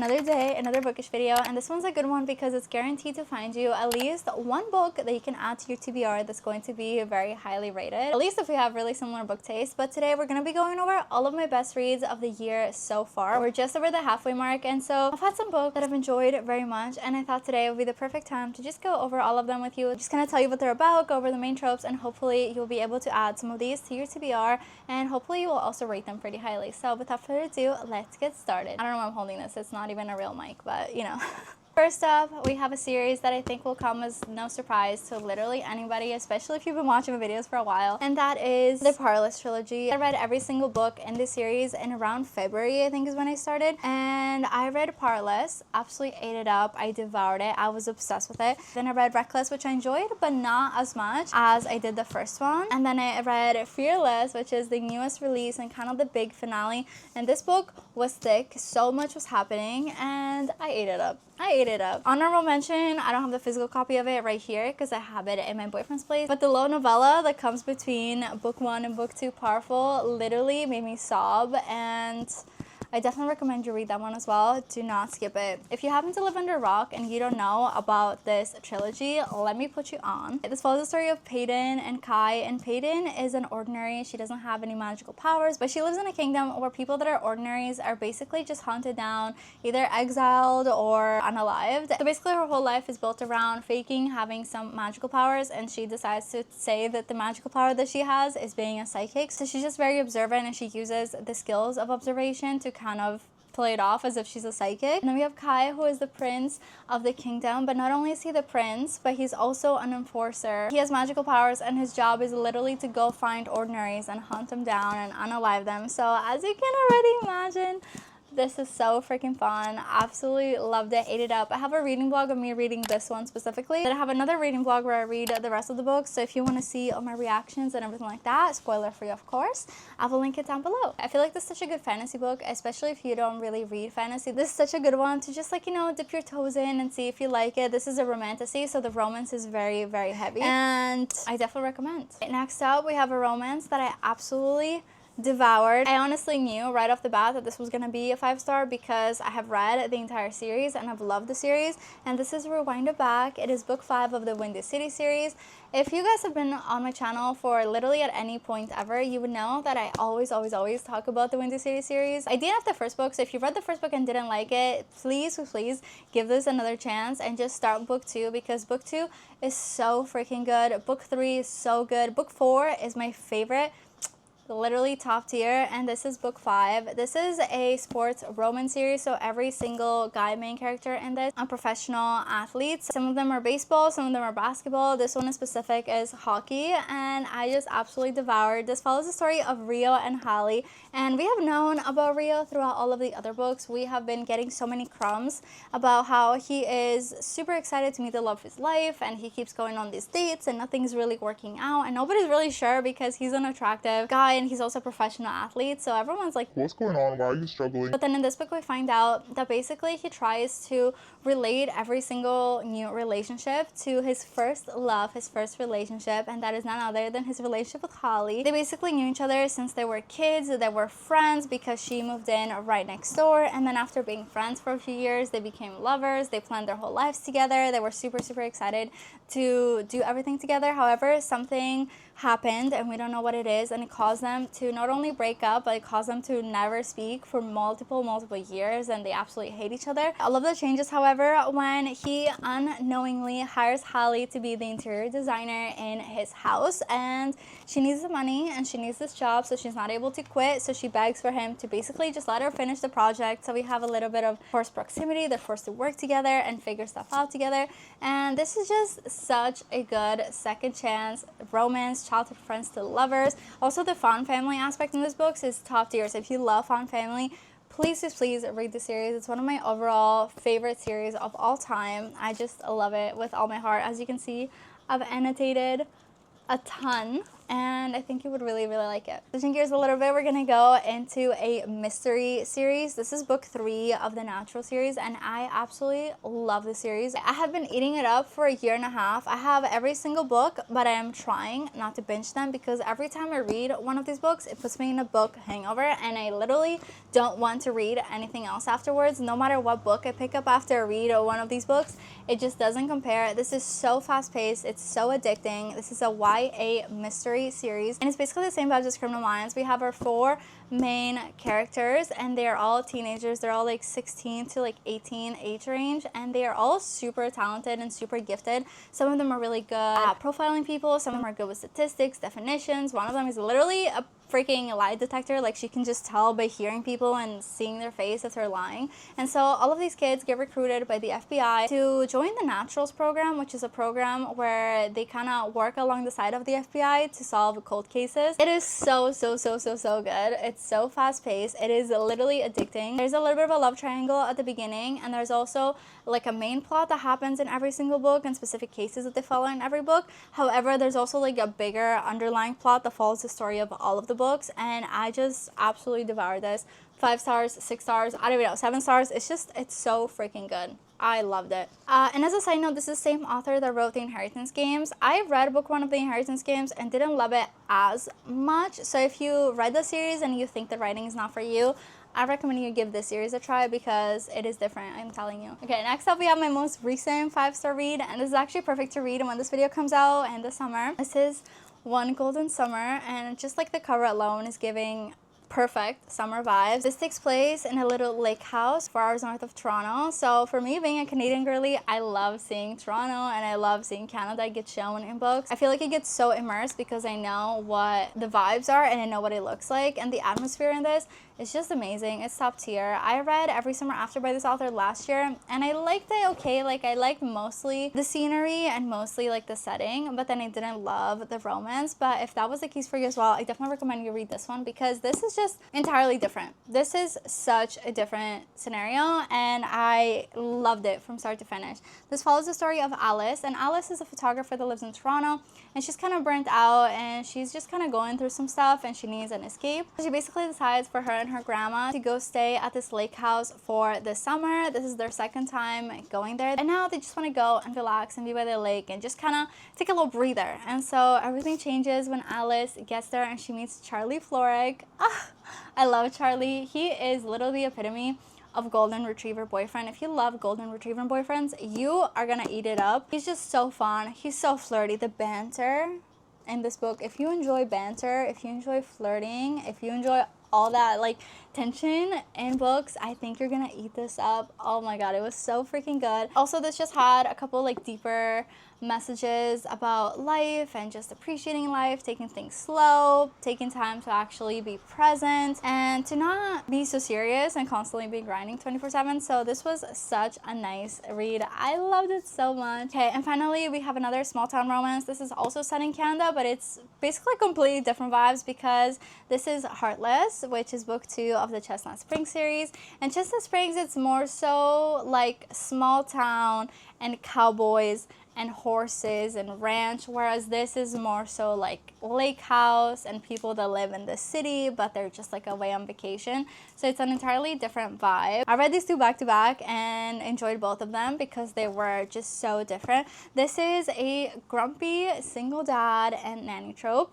Another day, another bookish video, and this one's a good one because it's guaranteed to find you at least one book that you can add to your TBR that's going to be very highly rated, at least if we have really similar book taste. But today we're going to be going over all of my best reads of the year so far. We're just over the halfway mark, and so I've had some books that I've enjoyed very much, and I thought today would be the perfect time to just go over all of them with you. Just going to tell you what they're about, go over the main tropes, and hopefully you'll be able to add some of these to your TBR, and hopefully you will also rate them pretty highly. So without further ado, let's get started. I don't know why I'm holding this. It's not even a real mic, but you know. First up, we have a series that I think will come as no surprise to literally anybody, especially if you've been watching my videos for a while, and that is the Parlous trilogy. I read every single book in this series in around February, I think is when I started, and I read Parlous, absolutely ate it up. I devoured it. I was obsessed with it. Then I read Reckless, which I enjoyed, but not as much as I did the first one. And then I read Fearless, which is the newest release and kind of the big finale, and this book was thick. So much was happening, and I ate it up. I ate it up. Honorable mention, I don't have the physical copy of it right here because I have it in my boyfriend's place, but the low novella that comes between book 1 and book 2, Powerful, literally made me sob, and I definitely recommend you read that one as well. Do not skip it. If you happen to live under a rock and you don't know about this trilogy, let me put you on. This follows the story of Peyton and Kai, and Peyton is an ordinary. She doesn't have any magical powers, but she lives in a kingdom where people that are ordinaries are basically just hunted down, either exiled or unalived. So basically her whole life is built around faking having some magical powers, and she decides to say that the magical power that she has is being a psychic. So she's just very observant, and she uses the skills of observation to kind of play it off as if she's a psychic. And then we have Kai, who is the prince of the kingdom, but not only is he the prince, but he's also an enforcer. He has magical powers, and his job is literally to go find ordinaries and hunt them down and unalive them. So as you can already imagine, this is so freaking fun. Absolutely loved it, ate it up. I have a reading blog of me reading this one specifically. Then I have another reading blog where I read the rest of the books. So if you want to see all my reactions and everything like that, spoiler free of course, I will link it down below. I feel like this is such a good fantasy book, especially if you don't really read fantasy. This is such a good one to just, like, you know, dip your toes in and see if you like it. This is a romantasy, so the romance is very, very heavy, and I definitely recommend. Next up, we have a romance that I absolutely devoured. I honestly knew right off the bat that this was gonna be a 5-star because I have read the entire series and I've loved the series, and this is Rewind It Back. It is book 5 of the Windy City series. If you guys have been on my channel for literally at any point ever, you would know that I always talk about the Windy City series. I didn't have the first book, so if you read the first book and didn't like it, please give this another chance and just start book 2, because book 2 is so freaking good. Book 3 is so good. Book 4 is my favorite, literally top tier, and this is book 5. This is a sports romance series, so every single guy main character in this are professional athletes. Some of them are baseball, some of them are basketball. This one in specific is hockey, and I just absolutely devoured. This follows the story of Rio and Hallie, and we have known about Rio throughout all of the other books. We have been getting so many crumbs about how he is super excited to meet the love of his life, and he keeps going on these dates and nothing's really working out, and nobody's really sure because he's an attractive guy and he's also a professional athlete, so everyone's like, what's going on? Why are you struggling? But then in this book we find out that basically he tries to relate every single new relationship to his first love, his first relationship, and that is none other than his relationship with Holly. They basically knew each other since they were kids. They were friends because she moved in right next door, and then after being friends for a few years they became lovers. They planned their whole lives together. They were super excited to do everything together. However, something happened and we don't know what it is, and it caused them to not only break up, but it caused them to never speak for multiple years, and they absolutely hate each other. All of that changes, however, when he unknowingly hires Holly to be the interior designer in his house, and she needs the money and she needs this job, so she's not able to quit, so she begs for him to basically just let her finish the project. So we have a little bit of forced proximity. They're forced to work together and figure stuff out together, and this is just such a good second chance romance, childhood friends to lovers. Also, the Fawn family aspect in this book is top tier, so if you love Fawn family, please read the series. It's one of my overall favorite series of all time. I just love it with all my heart. As you can see, I've annotated a ton and I think you would really, really like it. Switching gears a little bit, we're gonna go into a mystery series. This is book 3 of the Natural series, and I absolutely love this series. I have been eating it up for a year and a half. I have every single book, but I am trying not to binge them because every time I read one of these books, it puts me in a book hangover, and I literally don't want to read anything else afterwards. No matter what book I pick up after I read one of these books, it just doesn't compare. This is so fast-paced. It's so addicting. This is a YA mystery series, and it's basically the same vibes as Criminal Minds. We have our 4 main characters, and they are all teenagers. They're all like 16 to like 18 age range, and they are all super talented and super gifted. Some of them are really good at profiling people. Some of them are good with statistics, definitions. One of them is literally a freaking lie detector. Like, she can just tell by hearing people and seeing their face if they're lying. And so all of these kids get recruited by the FBI to join the Naturals program, which is a program where they kind of work along the side of the FBI to solve cold cases. It is so good. It's so fast paced. It is literally addicting. There's a little bit of a love triangle at the beginning, and there's also like a main plot that happens in every single book and specific cases that they follow in every book. However, there's also like a bigger underlying plot that follows the story of all of the books, and I just absolutely devoured this. 5 stars, 6 stars, I don't even know, 7 stars. It's so freaking good. I loved it. And as a side note, this is the same author that wrote The Inheritance Games. I read book 1 of The Inheritance Games and didn't love it as much. So if you read the series and you think the writing is not for you, I recommend you give this series a try because it is different, I'm telling you. Okay, next up we have my most recent 5-star read, and this is actually perfect to read when this video comes out in the summer. This is One Golden Summer, and just like the cover alone is giving perfect summer vibes. This takes place in a little lake house 4 hours north of Toronto. So for me, being a Canadian girly, I love seeing Toronto and I love seeing Canada get shown in books. I feel like it gets so immersed because I know what the vibes are and I know what it looks like, and the atmosphere in this is just amazing. It's top tier. I read Every Summer After by this author last year, and I liked it okay. Like, I liked mostly the scenery and mostly like the setting, but then I didn't love the romance. But if that was the case for you as well, I definitely recommend you read this one because this is just entirely different. This is such a different scenario, and I loved it from start to finish. This follows the story of Alice, and Alice is a photographer that lives in Toronto, and she's kind of burnt out, and she's just kind of going through some stuff, and she needs an escape. She basically decides for her and her grandma to go stay at this lake house for the summer. This is their second time going there, and now they just want to go and relax and be by the lake and just kind of take a little breather. And so everything changes when Alice gets there and she meets Charlie Florek. I love Charlie. He is literally the epitome of golden retriever boyfriend. If you love golden retriever boyfriends, you are gonna eat it up. He's just so fun. He's so flirty. The banter in this book, if you enjoy banter, if you enjoy flirting, if you enjoy all that like tension in books, I think you're gonna eat this up. Oh my god, it was so freaking good. Also, this just had a couple like deeper messages about life and just appreciating life, taking things slow, taking time to actually be present and to not be so serious and constantly be grinding 24/7. So this was such a nice read. I loved it so much. Okay, and finally we have another small town romance. This is also set in Canada, but it's basically completely different vibes because this is Heartless, which is book 2 of the Chestnut Springs series. And Chestnut Springs, it's more so like small town and cowboys and horses and ranch, whereas this is more so like lake house and people that live in the city but they're just like away on vacation. So it's an entirely different vibe. I read these 2 back to back and enjoyed both of them because they were just so different. This is a grumpy single dad and nanny trope.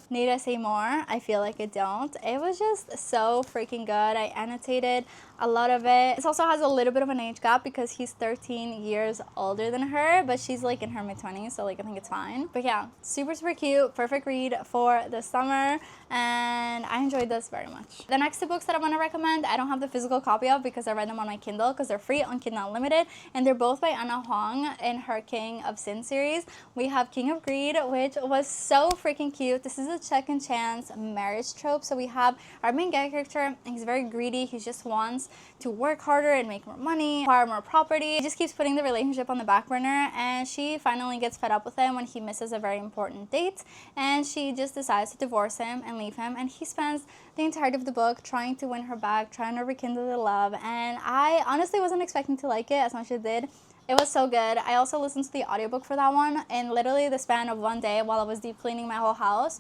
Need I say more? I feel like I don't. It was just so freaking good. I annotated a lot of it. This also has a little bit of an age gap because he's 13 years older than her, but she's like in her mid-20s, so like I think it's fine. But yeah, super cute, perfect read for the summer, and I enjoyed this very much. The next 2 books that I want to recommend, I don't have the physical copy of because I read them on my Kindle because they're free on Kindle Unlimited, and they're both by Anna Huang in her King of Sin series. We have King of Greed, which was so freaking cute. This is a second chance marriage trope. So we have our main guy character, he's very greedy. He just wants to work harder and make more money, acquire more property. He just keeps putting the relationship on the back burner, and she finally gets fed up with him when he misses a very important date, and she just decides to divorce him and leave him, and he spends the entirety of the book trying to win her back, trying to rekindle the love, and I honestly wasn't expecting to like it as much as I did. It was so good. I also listened to the audiobook for that one in literally the span of one day while I was deep cleaning my whole house.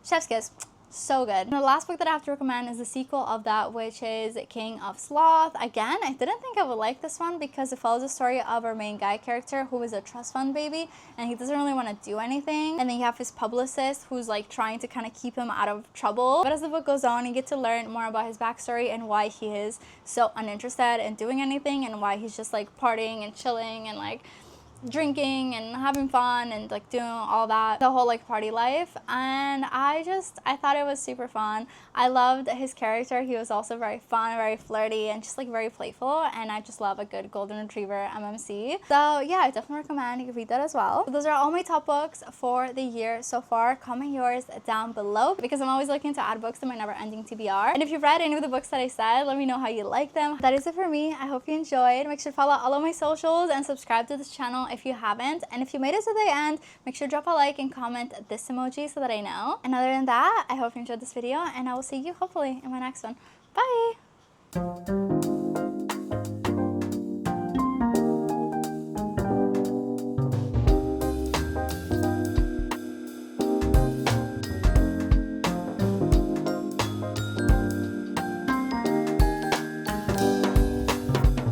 Chef's kiss. So good. And the last book that I have to recommend is the sequel of that, which is King of Sloth. Again, I didn't think I would like this one because it follows the story of our main guy character who is a trust fund baby and he doesn't really want to do anything. And then you have his publicist who's like trying to kind of keep him out of trouble. But as the book goes on, you get to learn more about his backstory and why he is so uninterested in doing anything and why he's just like partying and chilling and like drinking and having fun and like doing all that, the whole like party life. And I thought it was super fun. I loved his character. He was also very fun, very flirty, and just like very playful, and I just love a good golden retriever MMC. So yeah, I definitely recommend you read that as well. So those are all my top books for the year so far. Comment yours down below because I'm always looking to add books to my never ending TBR. And if you've read any of the books that I said, let me know how you like them. That is it for me. I hope you enjoyed. Make sure to follow all of my socials and subscribe to this channel if you haven't. And if you made it to the end, make sure to drop a like and comment this emoji so that I know. And other than that, I hope you enjoyed this video and I will see you hopefully in my next one. Bye!